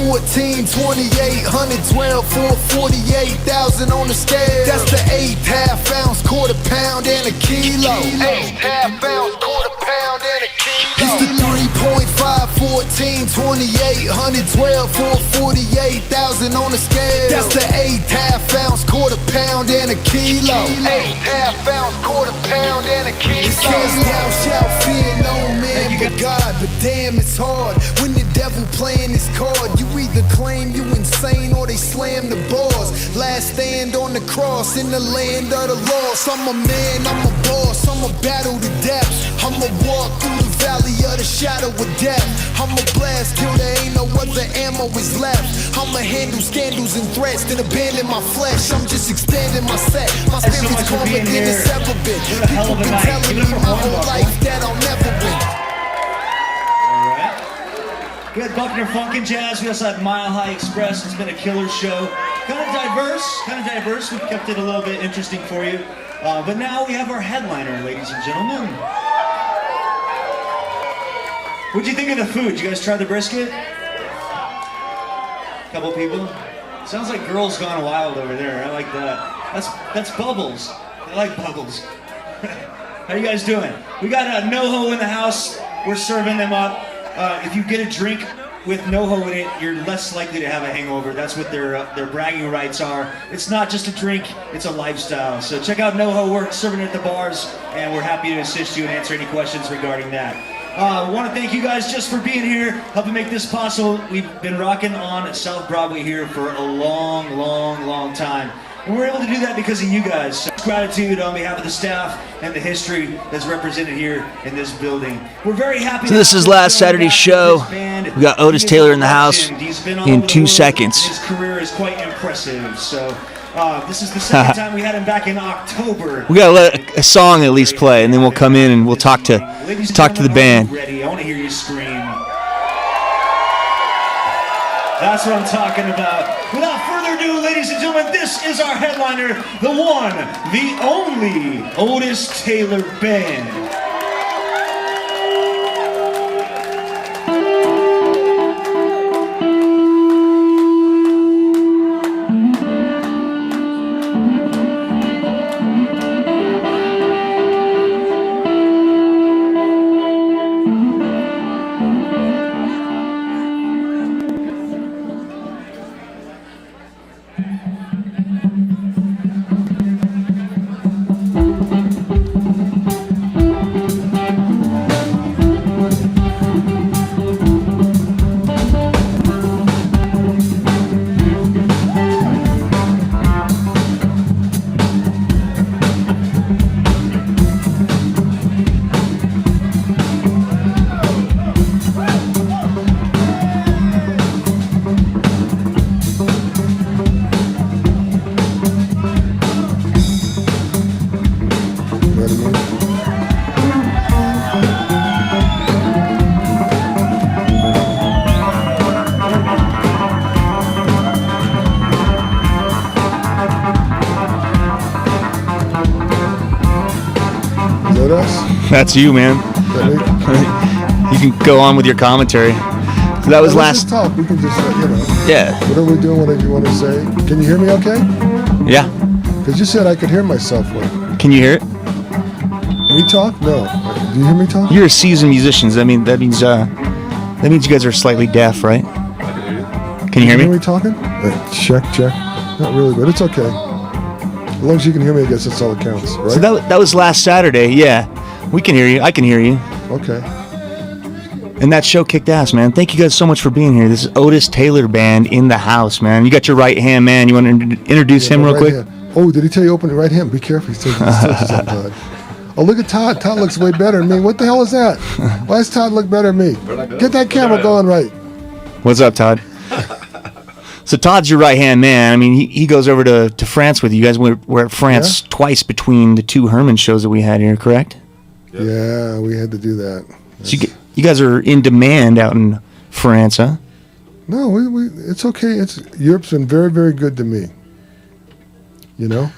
14, 28, 112, 448,000 on the scale. That's the 8 half-ounce, quarter pound, and a kilo. 8 half-ounce, quarter pound, and a kilo. It's the 3.5, 14, 28, 112, 448,000 on the scale. That's the 8 half-ounce, quarter pound, and a kilo. 8 half-ounce, quarter pound, and a kilo. It says thou shalt fear no man but God, but damn it's hard when the devil playing his card. You either claim you insane or they slam the bars. Last stand on the cross in the land of the lost. I'm a man, I'm a boss, I'ma battle to death. I'ma walk through the valley of the shadow of death. I'ma blast till there ain't no other ammo is left. I'ma handle scandals and threats, then abandon my flesh. I'm just expanding my set. My spirit's calmer than it's ever been. People been telling me my whole life that I'll never win. We had Buckner Funk and Jazz. We also had Mile High Express. It's been a killer show. Kind of diverse. We've kept it a little bit interesting for you. But now we have our headliner, ladies and gentlemen. What'd you think of the food? Did you guys try the brisket? Couple people? Sounds like Girls Gone Wild over there. I like that. That's Bubbles. I like Bubbles. How you guys doing? We got NoHo in the house. We're serving them up. If you get a drink with NoHo in it, you're less likely to have a hangover. That's what their bragging rights are. It's not just a drink, it's a lifestyle. So check out NoHo. We're serving at the bars, and we're happy to assist you and answer any questions regarding that. I want to thank you guys just for being here, helping make this possible. We've been rocking on South Broadway here for a long time. And we're able to do that because of you guys. So gratitude on behalf of the staff and the history that's represented here in this building. We're very happy. So this is last Saturday's show. We got Otis Taylor in the house in 2 seconds. His career is quite impressive. So this is the second time we had him back in October. We gotta let a song at least play, and then we'll come in and we'll talk to the band. Ready? I want to hear you scream. That's what I'm talking about. Without further ado, ladies and gentlemen, this is our headliner, the one, the only Otis Taylor Band. That's you, man. You can go on with your commentary. So that was last. Just talk. We can just, Yeah. What are we doing? Whatever you want to say. Can you hear me? Okay. Yeah. Because you said I could hear myself. Can you hear it? Me talk? No. Do you hear me talk? You're a seasoned musician. That means you guys are slightly deaf, right? Can you hear me? Can you hear me talking? Check. Not really, but it's okay. As long as you can hear me, I guess that's all that counts, right? So that was last Saturday. Yeah. We can hear you. I can hear you. Okay. And that show kicked ass, man. Thank you guys so much for being here. This is Otis Taylor Band in the house, man. You got your right hand man. You want to introduce him real quick? Hand. Oh, did he tell you open your right hand? Be careful. He's taking his touches on Todd. Oh, look at Todd. Todd looks way better than me. What the hell is that? Why does Todd look better than me? Get that camera going right. What's up, Todd? So Todd's your right hand man. I mean, he goes over to France with you. You guys were at France twice between the two Herman shows that we had here, correct? Yeah, we had to do that. So you guys are in demand out in France, huh? No, it's okay. Europe's been very, very good to me. You know?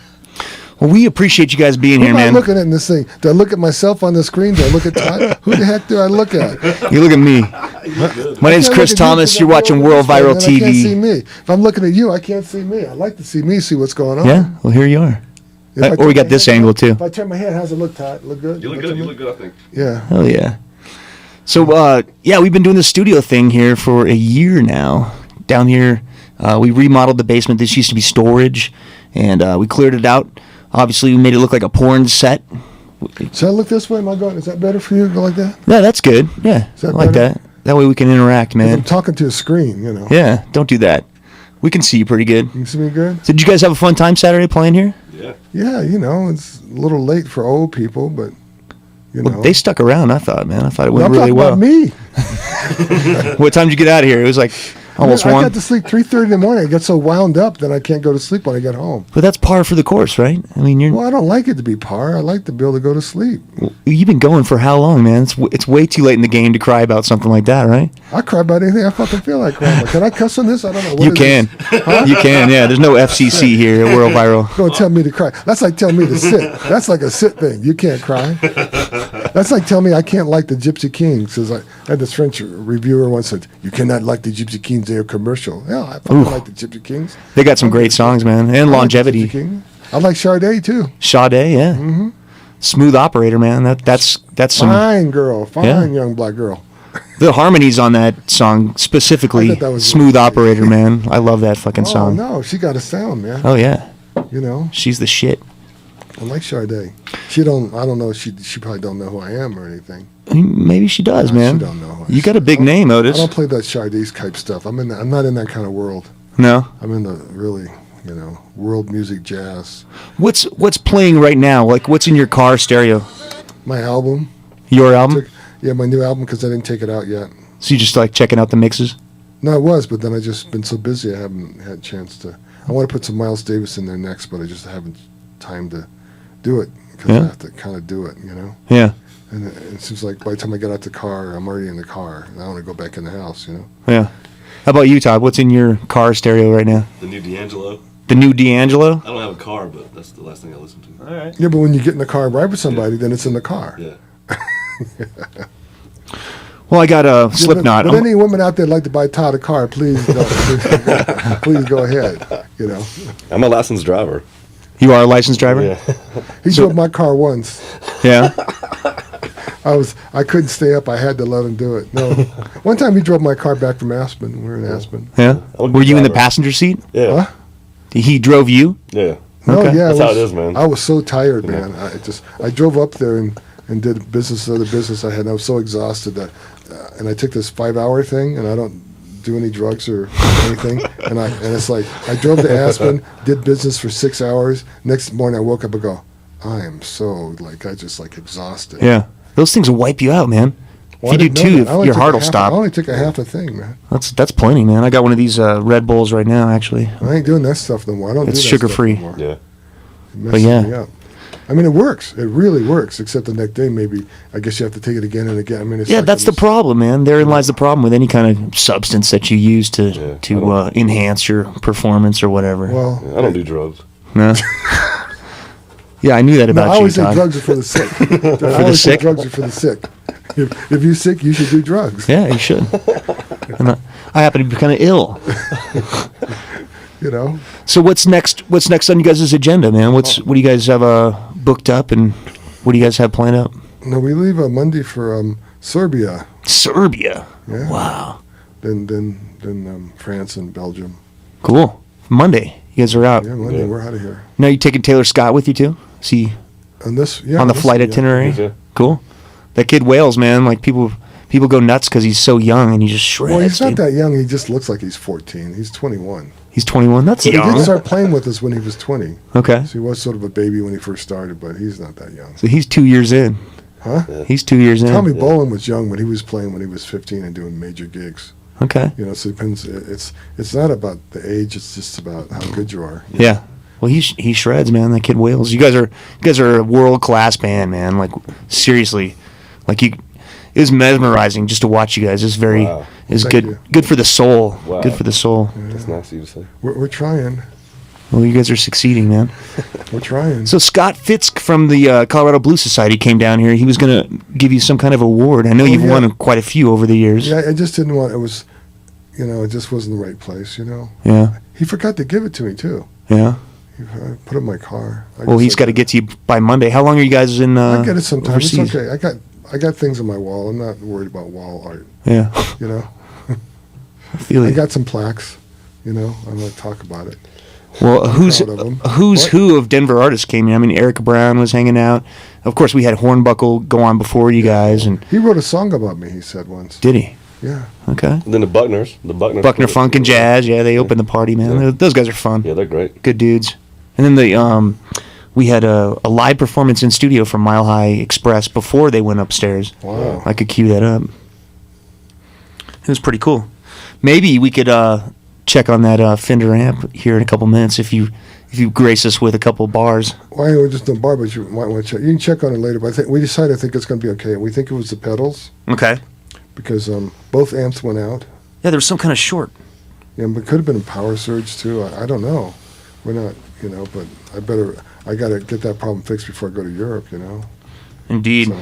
Well, we appreciate you guys being here, man. Who am I looking at in this thing? Do I look at myself on the screen? Do I look at Todd? Who the heck do I look at? You look at me. You look good. My name's can't Chris look at you Thomas. 'cause You're I'm watching over World this way, Viral and I can't see TV. me. If I'm looking at you, I can't see me. I like to see me, see what's going on. Yeah, well, here you are. If I Or we turn got my this head, angle, too. If I turn my head, how's it look, Todd? Look good? You look good. You look good, I think. Yeah. Hell yeah. So, yeah, we've been doing the studio thing here for a year now. Down here, we remodeled the basement. This used to be storage, and we cleared it out. Obviously, we made it look like a porn set. Should I look this way? Am I going? Is that better for you? Go like that? Yeah, that's good. Yeah, Is that I like better? that. That way we can interact, I'm man. talking to a screen, you know. Yeah, don't do that. We can see you pretty good. You can see me good? So did you guys have a fun time Saturday playing here? Yeah. Yeah, you know, it's a little late for old people, but, you know. Well, they stuck around, I thought, man. I thought it went I'm really talking well. about me. What time did you get out of here? It was like almost I 1. got to sleep 3:30 in the morning. I get so wound up that I can't go to sleep when I get home. But that's par for the course, right? I mean, Well, I don't like it to be par. I like to be able to go to sleep. you've been going for how long, man? It's way too late in the game to cry about something like that, right? I cry about anything I fucking feel like crying about. Can I cuss on this? I don't know. What You is can. this? Huh? You can, yeah. There's no FCC here at World Viral. Don't tell me to cry. That's like telling me to sit. That's like a sit thing. You can't cry. That's like telling me I can't like the Gypsy Kings. Because I had this French reviewer once said, "You cannot like the Gypsy Kings. They're commercial." Yeah, I fucking like the Gypsy Kings. They got some great songs, man, and I like the longevity. Gypsy King. I like Sade too. Sade, yeah. Mm-hmm. Smooth operator, man. That's some. Fine girl, fine Yeah. young black girl. The harmonies on that song I specifically, thought that was Smooth really- Operator, man. I love that fucking Oh song. no, she got a sound, man. Oh yeah, You know, she's the shit. I like Sade. She don't. I don't know. She probably don't know who I am or anything. Maybe she does, man. She don't know. You got a big I don't- name, I Otis. don't play that Sade type stuff. I'm not in that kind of world. No. I'm in the really, you know, world music, jazz. What's playing right now? Like, what's in your car stereo? My album. Your album? Yeah, my new album because I didn't take it out yet. So you just like checking out the mixes? No, I was, but then I just been so busy I haven't had a chance to. I want to put some Miles Davis in there next, but I just haven't time to do it because Yeah. I have to kind of do it, you know. Yeah. And it seems like by the time I get out the car, I'm already in the car, and I want to go back in the house, you know. Yeah. How about you, Todd? What's in your car stereo right now? The new D'Angelo. The new D'Angelo? I don't have a car, but that's the last thing I listen to. All right. Yeah, but when you get in the car and ride with somebody, then it's in the car. Yeah. Well, I got a Slipknot. But any women out there like to buy Todd a car, please go, please go ahead. You know, I'm a licensed driver. You are a licensed driver? Yeah. he drove my car once. Yeah. I couldn't stay up. I had to let him do it. No, one time he drove my car back from Aspen. We were in Aspen. Yeah. I'm a good Were you in the driver. passenger seat? Yeah. Huh? He drove you? Yeah. No, Okay. yeah, That's how it is, man. I was so tired, man. I drove up there and did other business I had. And I was so exhausted that, and I took this 5-hour thing, and I don't do any drugs or anything. and it's like I drove to Aspen, did business for 6 hours. Next morning I woke up and go, I am so I just exhausted. Yeah. Those things will wipe you out, man. Well, If I you do didn't know two, that. I only your took heart a will half- stop. I only took a half a thing, man. That's plenty, man. I got one of these Red Bulls right now, actually. I ain't doing that stuff no more. I don't It's do that sugar-free. stuff no more. Yeah. It messes yeah. me up. I mean, it works. It really works. Except the next day, maybe I guess you have to take it again and again. I mean, it's Yeah, like that's it the was- problem, man. Therein lies the problem with any kind of substance that you use Yeah, to enhance your performance or whatever. Well, I don't do drugs. No? Yeah, I knew that no, about I you, always say Todd. drugs are for the sick. For the sick? Drugs are for the sick. If you're sick, you should do drugs. Yeah, you should. And I happen to be kind of ill. You know. So what's next? What's next on you guys' agenda, man? What do you guys have booked up, and what do you guys have planned up? No, we leave Monday for Serbia. Serbia. Yeah. Wow. Then France and Belgium. Cool. Monday, you guys are out. Yeah, Monday Yeah. we're out of here. Now you taking Taylor Scott with you too? See On this, yeah. on the this- flight yeah. itinerary. Yeah. Cool. That kid Wales, man. Like people go nuts because he's so young and he just shreds. Well, he's not dude. that young. He just looks like he's 14. He's 21. He's 21. That's But he young. did start playing with us when he was 20. Okay. So he was sort of a baby when he first started, but he's not that young. So he's 2 years in. Huh? He's 2 years in. Tommy Bolin was young when he was playing when he was 15 and doing major gigs. Okay. You know, so it depends. It's not about the age. It's just about how good you are. Yeah. Well, he shreds, man. That kid Wales. You guys are a world class band, man. Like seriously, like you. It was mesmerizing just to watch you guys. It's very, Wow. it's Thank good, you. good for the soul. Wow. Good for the soul. That's nice of you to say. We're trying. Well, you guys are succeeding, man. We're trying. So Scott Fitzk from the Colorado Blues Society came down here. He was going to give you some kind of award. I know you've won quite a few over the years. Yeah, I just didn't want. It was, it just wasn't the right place. Yeah. He forgot to give it to me too. Yeah. I put it in my car. Well, he's got to get to you by Monday. How long are you guys in? I get it sometime. Overseas? It's okay. I got things on my wall. I'm not worried about wall art. Yeah. I feel I you. got some plaques. I'm gonna talk about it. Well, who's proud of 'em. who of Denver artists came in? I mean, Eric Brown was hanging out. Of course, we had Hornbuckle go on before you guys, and He wrote a song about me. He said once. did he? Yeah. Okay. And then the Buckners. Buckner Funk and Jazz. Yeah, they opened the party, man. Yeah. Those guys are fun. Yeah, they're great. Good dudes. And then we had a live performance in studio from Mile High Express before they went upstairs. Wow. I could cue that up. It was pretty cool. Maybe we could check on that Fender amp here in a couple minutes if you grace us with a couple bars. Well, I know just the bar, but you might want to check. You can check on it later. But I think we decided. I think it's going to be okay. We think it was the pedals Okay. because both amps went out. Yeah, there was some kind of short. Yeah, but it could have been a power surge too. I don't know. We're not, but I got to get that problem fixed before I go to Europe, Indeed. So,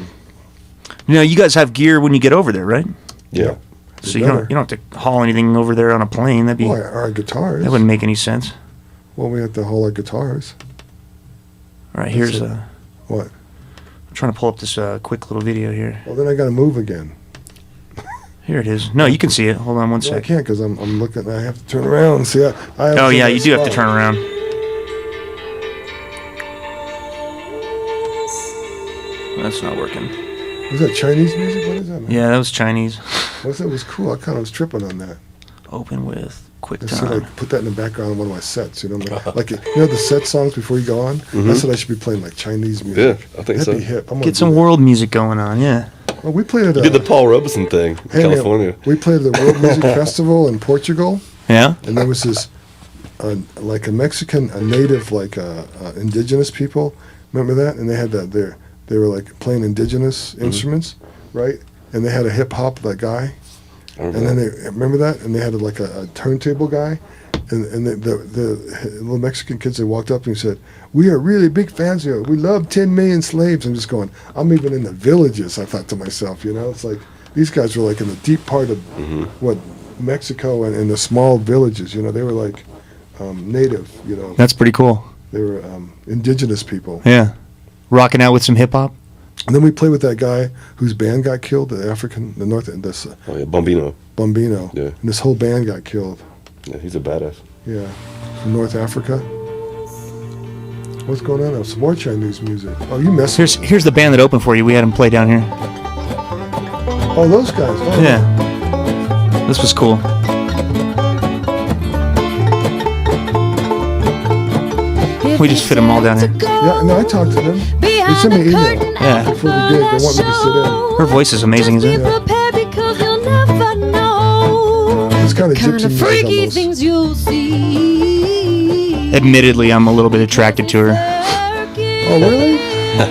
You guys have gear when you get over there, right? Yeah. So you don't have to haul anything over there on a plane. That'd be well, our guitars. that wouldn't make any sense. Well, we have to haul our guitars. All right, here's it. What? I'm trying to pull up this quick little video here. Well, then I got to move again. Here it is. No, you can see it. Hold on one Well, I sec. can't because I'm looking. I have to turn around and see. I have Oh to yeah, see you my do have to spot. turn around. That's not working. Was that Chinese music? What is that, man? Yeah, that was Chinese. What's that? It was cool. I kind of was tripping on that. Open with I said QuickTime. I'd put that in the background of one of my sets, like the set songs before you go on. I said I should be playing like Chinese music. Yeah, I think That'd so. be hip. I'm gonna Get do some that. world music going on. Yeah. Well, we played at You did the Paul Robeson thing in hey, man, California. we played at the World Music Festival in Portugal, Yeah. and there was this like a Mexican, a native, like indigenous people. Remember that? And they had that there. They were like playing indigenous instruments, right? And they had a hip hop guy. And then they remember that, and they had like a turntable guy, and the little Mexican kids, they walked up and said, "We are really big fans of you. We love 10 million slaves." I'm just going, I'm even in the villages. I thought to myself, it's like these guys were like in the deep part of what Mexico and in the small villages. They were like native. That's pretty cool. They were indigenous people. Yeah. Rocking out with some hip hop. And then we played with that guy whose band got killed, the North, this Oh yeah, Bombino. Bombino. Yeah. And this whole band got killed. Yeah, he's a badass. Yeah, from North Africa. What's going on now? Some more Chinese music. Oh, you messing? Here's the band that opened for you. We had them play down here. Oh, those guys. Oh. Yeah. This was cool. We just fit them all down here. Yeah, no, I talked to them. They sent me an email Yeah. before the gig. They want me to sit in. Her voice is amazing, isn't it? It's kind of gypsy music Freaky almost. things you'll see. Admittedly, I'm a little bit attracted to her. Oh, really?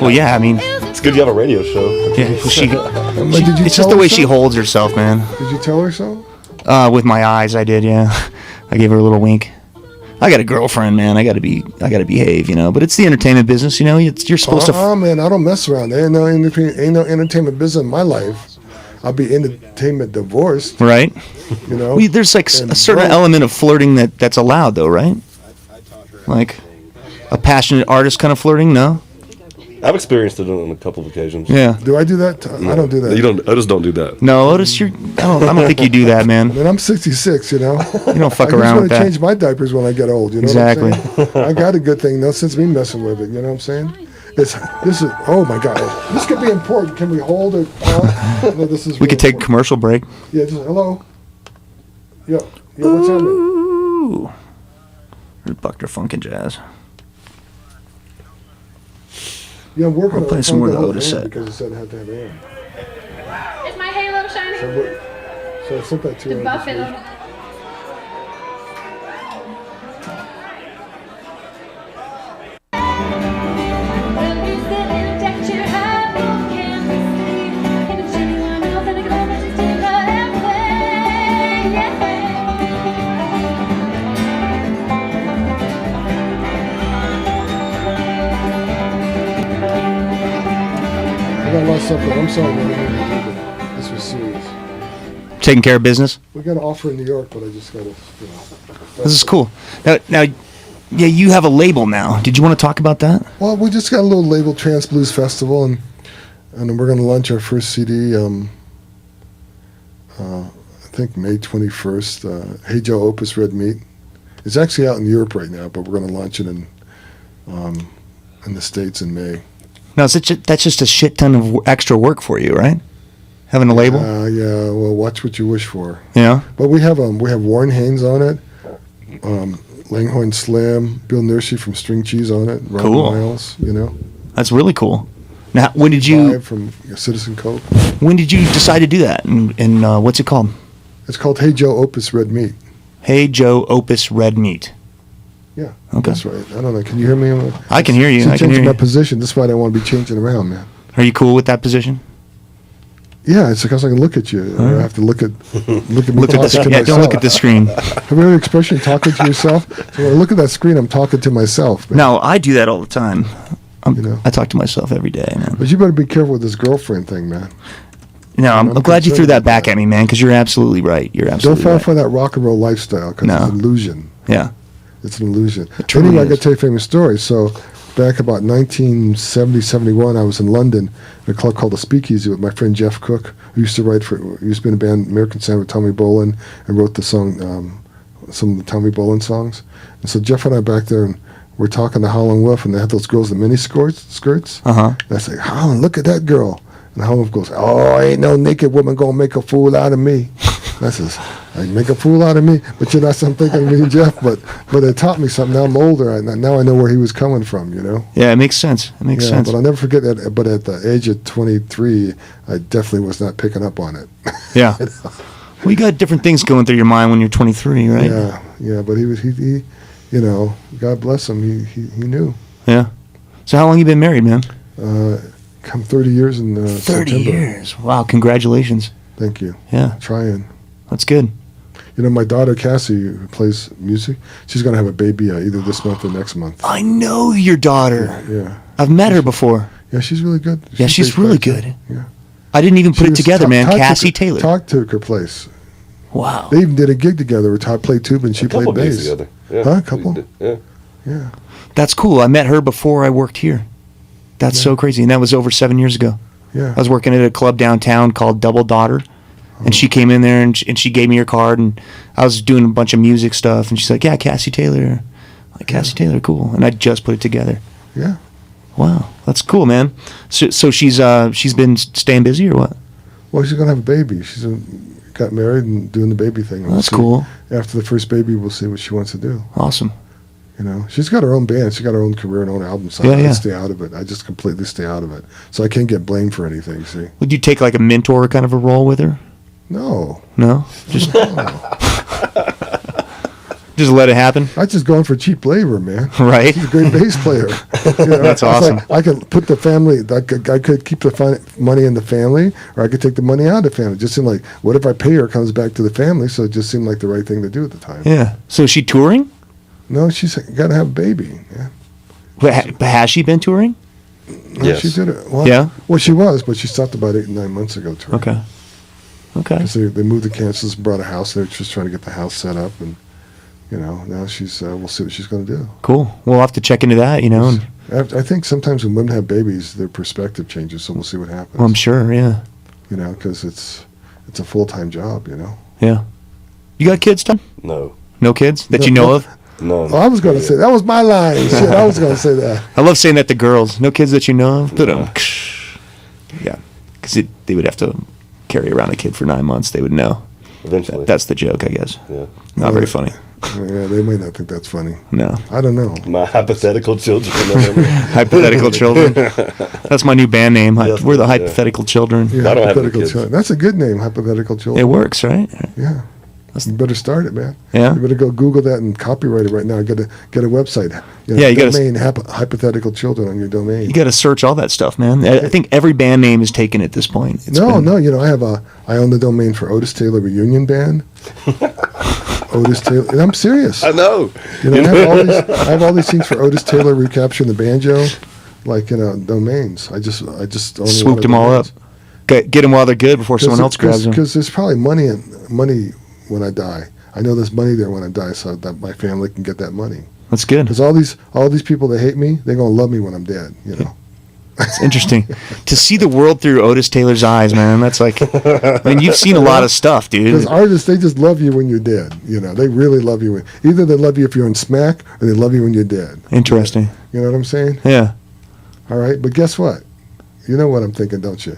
Well, yeah, I mean, It's good you have a radio show. yeah, But did you it's tell just the her way so? she holds herself, man. Did you tell her so? With my eyes, I did, yeah. I gave her a little wink. I got a girlfriend, man. I gotta behave, But it's the entertainment business, You're supposed to. Oh man, I don't mess around. There ain't no entertainment business in my life. I'll be entertainment divorced. Right? There's like And a certain broke. element of flirting that's allowed, though, right? Like a passionate artist kind of flirting, no? I've experienced it on a couple of occasions. Yeah. Do I do that? I don't do that. You don't. I just don't do that. No, Otis, I don't think you do that, man. Man, I'm 66, You don't fuck I just around want with to that. change my diapers when I get old. You know Exactly. what I'm saying? I got a good thing, no sense me messing with it. You know what I'm saying? This is. Oh my God, this could be important. Can we hold it? No, this is. We could take a commercial break. Yeah. Just, hello. Yeah. What's happening? Ooh. Buckner Funk and Jazz. Yeah, I'm working I'll on play it. some more of the Phone Otis amp set. Because it said it had to have amp. Is my halo shining? So I sent that to The her. buffet. got a lot of stuff. But I'm sorry, man. This was serious. Taking care of business. We got an offer in New York, but I just got to, This is cool. Now, yeah, you have a label now. Did you want to talk about that? Well, we just got a little label, Trans Blues Festival, and we're going to launch our first CD. I think May 21st. Hey Joe, Opus Red Meat. It's actually out in Europe right now, but we're going to launch it in the States in May. Now, that's just a shit ton of extra work for you, right? Having a label. Yeah. Well, watch what you wish for. Yeah. But we have Warren Haynes on it, Langhorne Slam, Bill Nurse from String Cheese on it, Ron Cool. Miles. That's really cool. Now, when did you? Live from Citizen Coke. When did you decide to do that? And what's it called? It's called Hey Joe, Opus Red Meat. Hey Joe, Opus Red Meat. Yeah, Okay. that's right. I don't know. Can you hear me? I can hear you. I'm I can changing hear my you. position. That's why I don't want to be changing around, man. Are you cool with that position? Yeah, it's because I can look at you. I have to look at me Look at the talking to screen. Yeah, myself. don't look at the screen. Have you heard the expression talking to yourself? So when I look at that screen, I'm talking to myself. Man. No, I do that all the time. You know. I talk to myself every day, man. But you better be careful with this girlfriend thing, man. No, I'm I'm glad you threw concerned that about back that. at me, man, because you're absolutely right. You're Don't absolutely fall right. for that rock and roll lifestyle because No. it's an illusion. Yeah. It's an illusion. truly Anyway, I is. got to tell you a famous story. So back about 1970, 71, I was in London in a club called the Speakeasy with my friend Jeff Cook, who used to be in a band, American Sound with Tommy Bolin, and wrote the song, some of the Tommy Bolin songs. And so Jeff and I back there, and we're talking to Howlin' Wolf, and they had those girls in mini skirts. Uh-huh. And I say, Howlin', look at that girl. And Howlin' Wolf goes, oh, ain't no naked woman gonna make a fool out of me. And I says, I make a fool out of me, but you know, I'm thinking of me and Jeff, but it taught me something. Now I'm older, now I know where he was coming from, you know? Yeah, it makes sense. It makes sense. But I'll never forget that. But at the age of 23, I definitely was not picking up on it. Yeah. Well, you got different things going through your mind when you're 23, right? Yeah. But he, you know, God bless him. He knew. Yeah. So how long you been married, man? Come 30 years in 30 September. years. Wow, congratulations. Thank you. Yeah, Trying. that's good. You know, my daughter Cassie, who plays music, she's gonna have a baby either this month or next month. I know your daughter. Yeah. I've met her before. Yeah, she's really good. Yeah, she's great really player. good. Yeah. I didn't even put She it was- together, Todd- man. Todd took Cassie her- Taylor. Todd took her place. Wow. They even did a gig together where Todd played tuba and she A couple played gigs bass. together. Yeah. Huh? A couple? We did, Yeah. Yeah. That's cool. I met her before I worked here. That's so crazy. And that was over 7 years ago. Yeah. I was working at a club downtown called Double Daughter. And she came in there and she gave me her card. And I was doing a bunch of music stuff. And she's like, yeah, Cassie Taylor. I'm like, Cassie Taylor, cool. And I just put it together. Yeah. Wow. That's cool, man. So she's been staying busy or what? Well, she's gonna have a baby. She's got married and doing the baby thing. We'll That's see. cool. After the first baby, we'll see what she wants to do. Awesome. You know, she's got her own band. She's got her own career and own album. So Yeah, I yeah. stay out of it. I just completely stay out of it. So I can't get blamed for anything. See? Would you take like a mentor kind of a role with her? No. No? Just just let it happen? I just going for cheap labor, man. Right? She's a great bass player. You know, That's it's like, awesome. I could put the family. I could keep the money in the family, or I could take the money out of the family. It just seemed like, what if I pay her? It comes back to the family. So it just seemed like the right thing to do at the time. Yeah. So is she touring? No, she's got to have a baby. Yeah. But has she been touring? No, Yes. she did it. Well, Yeah? Well, she was, but she stopped about 8 and 9 months ago. Okay. Okay. Because they moved to Kansas and brought a house. They were just trying to get the house set up, and you know, now she's. We'll see what she's going to do. Cool. We'll have to check into that, you know. And, I think sometimes when women have babies, their perspective changes. So we'll see what happens. well, I'm sure, yeah. You know, because it's a full-time job. You know. Yeah. You got kids, Tom? No. No kids that you know of? No. Oh, I was going to say that was my line. Shit, I was going to say that. I love saying that to girls. No kids that you know of? Yeah. Because they would have to carry around a kid for 9 months. They would know. Eventually. That's the joke, I guess. Yeah. Not very funny. Yeah, they might not think that's funny. No. I don't know. My hypothetical children. Hypothetical Children. That's my new band name. Yes, We're the yeah. Hypothetical Children. Yeah, I don't have any hypothetical kids. children. That's a good name, hypothetical children. It works, right? Yeah. You better start it, man. Yeah? You better go Google that and copyright it right now. Get a website. Yeah, you gotta- domain hypothetical children on your domain. You got to search all that stuff, man. I think every band name is taken at this point. It's No, been- no. You know, I own the domain for Otis Taylor Reunion Band. Otis Taylor. And I'm serious. I know. You know, I have all these things for Otis Taylor recapturing the banjo. like domains. I just own Swooped them all up. Get them while they're good before someone else grabs them. Because there's probably money when I die. I know there's money there when I die, so that my family can get that money. That's good. Because all these people that hate me, they're gonna love me when I'm dead. It's interesting to see the world through Otis Taylor's eyes, man. That's like, I mean, you've seen a lot of stuff, dude. Because artists, they just love you when you're dead. They really love you. Either they love you if you're in smack, or they love you when you're dead. Interesting. You know what I'm saying? Yeah. All right, but guess what? You know what I'm thinking, don't you?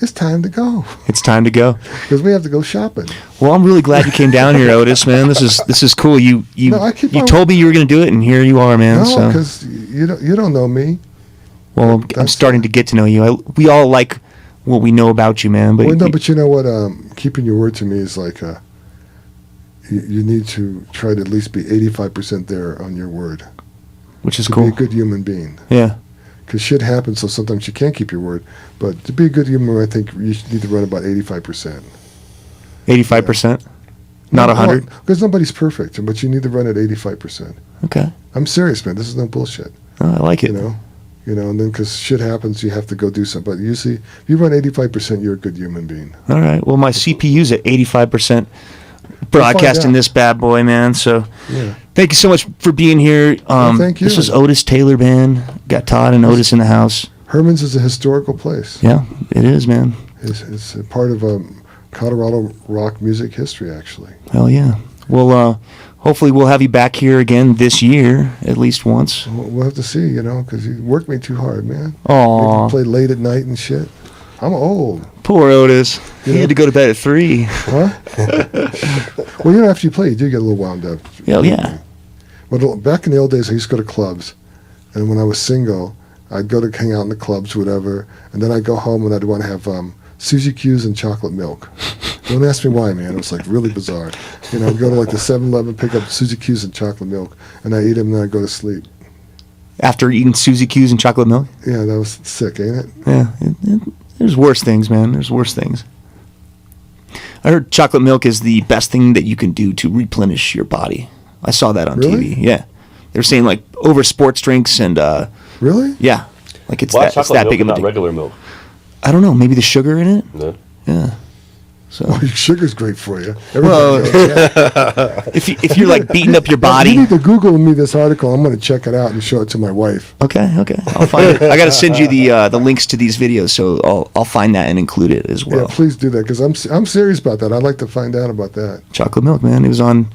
It's time to go. It's time to go. Because we have to go shopping. Well, I'm really glad you came down here, Otis, man. This is cool. You told me you were going to do it, and here you are, man. No, because you don't know me. Well, I'm starting to get to know you. We all like what we know about you, man. But but you know what? Keeping your word to me is like you need to try to at least be 85% there on your word. Which is to cool. be a good human being. Yeah. Because shit happens, so sometimes you can't keep your word. But to be a good human, I think you need to run about 85%. 85%? Not 100? Because nobody's perfect, but you need to run at 85%. Okay. I'm serious, man. This is no bullshit. Oh, I like it. And then because shit happens, you have to go do something. But usually, if you run 85%, you're a good human being. All right. Well, my CPU's at 85% broadcasting this bad boy, man. So thank you so much for being here. Thank you. This is Otis Taylor Band. Got Todd and Otis in the house. Herman's is a historical place. Yeah, it is, man. It's a part of Colorado rock music history, actually. Hell yeah. Well, hopefully we'll have you back here again this year, at least once. We'll have to see, because you worked me too hard, man. Aw. Play late at night and shit. I'm old. Poor Otis. He had to go to bed at 3. Huh? Well, after you play, you do get a little wound up. Hell yeah. Well, back in the old days, I used to go to clubs. And when I was single, I'd go to hang out in the clubs, whatever. And then I'd go home and I'd want to have Suzy Q's and chocolate milk. Don't ask me why, man. It was like really bizarre. I'd go to like the 7-Eleven, pick up Suzy Q's and chocolate milk, and I eat them, and then I'd go to sleep. After eating Suzy Q's and chocolate milk? Yeah, that was sick, ain't it? Yeah. There's worse things, man. There's worse things. I heard chocolate milk is the best thing that you can do to replenish your body. I saw that on TV. Yeah. They're saying like over sports drinks and Really? Yeah. Like it's Why that, it's that big of a not deal. regular milk? I don't know, maybe the sugar in it? No. Yeah. So sugar's great for you. Well, if you're like beating up your body, you need to Google me this article. I'm going to check it out and show it to my wife. Okay, I'll find it. I got to send you the links to these videos, so I'll find that and include it as well. Yeah, please do that because I'm serious about that. I'd like to find out about that. Chocolate milk, man. It was on.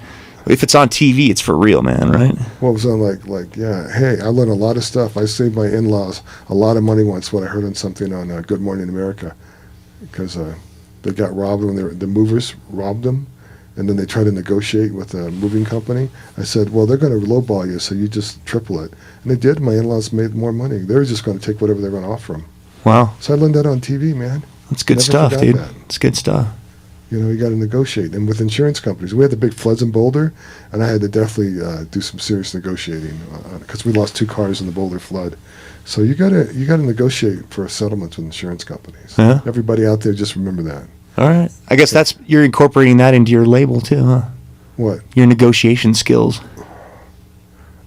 If it's on TV, it's for real, man. Right? Well, it was on yeah. Hey, I learned a lot of stuff. I saved my in-laws a lot of money once when I heard on something on Good Morning America because. They got robbed when the movers robbed them, and then they tried to negotiate with a moving company. I said, well, they're going to lowball you, so you just triple it. And they did. My in-laws made more money. They were just going to take whatever they were going to offer them. Wow. So I learned that on TV, man. That's good stuff, dude. It's good stuff. You got to negotiate. And with insurance companies, we had the big floods in Boulder, and I had to definitely do some serious negotiating because we lost 2 cars in the Boulder flood. So you got to negotiate for settlements with insurance companies. Yeah. Everybody out there, just remember that. All right. I guess you're incorporating that into your label too, huh? What? Your negotiation skills.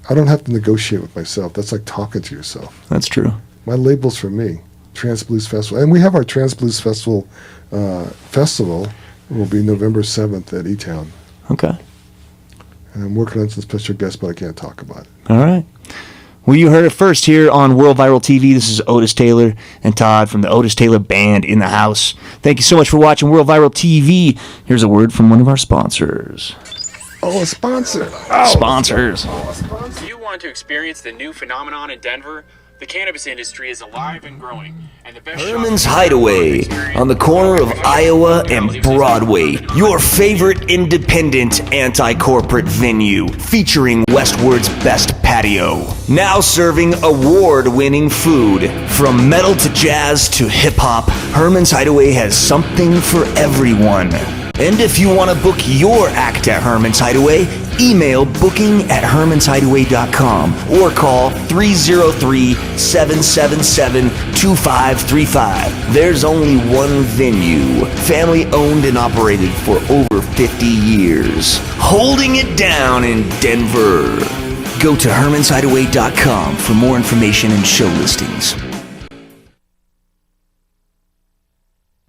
I don't have to negotiate with myself. That's like talking to yourself. That's true. My label's for me. Trans Blues Festival. And we have our Trans Blues Festival will be November 7th at E-Town. Okay. And I'm working on some special guests, but I can't talk about it. All right. Well, you heard it first here on World Viral TV. This is Otis Taylor and Todd from the Otis Taylor Band in the house. Thank you so much for watching World Viral TV. Here's a word from one of our sponsors. Oh, a sponsor. Sponsors. Do you want to experience the new phenomenon in Denver? The cannabis industry is alive and growing, and the best Herman's Hideaway on the corner of Iowa and Broadway. Your favorite independent anti-corporate venue featuring Westward's best patio. Now serving award-winning food. From metal to jazz to hip-hop, Herman's Hideaway has something for everyone. And if you want to book your act at Herman's Hideaway, email booking@hermanshideaway.com or call 303-777-2535. There's only one venue, family owned and operated for over 50 years. Holding it down in Denver. Go to hermanshideaway.com for more information and show listings.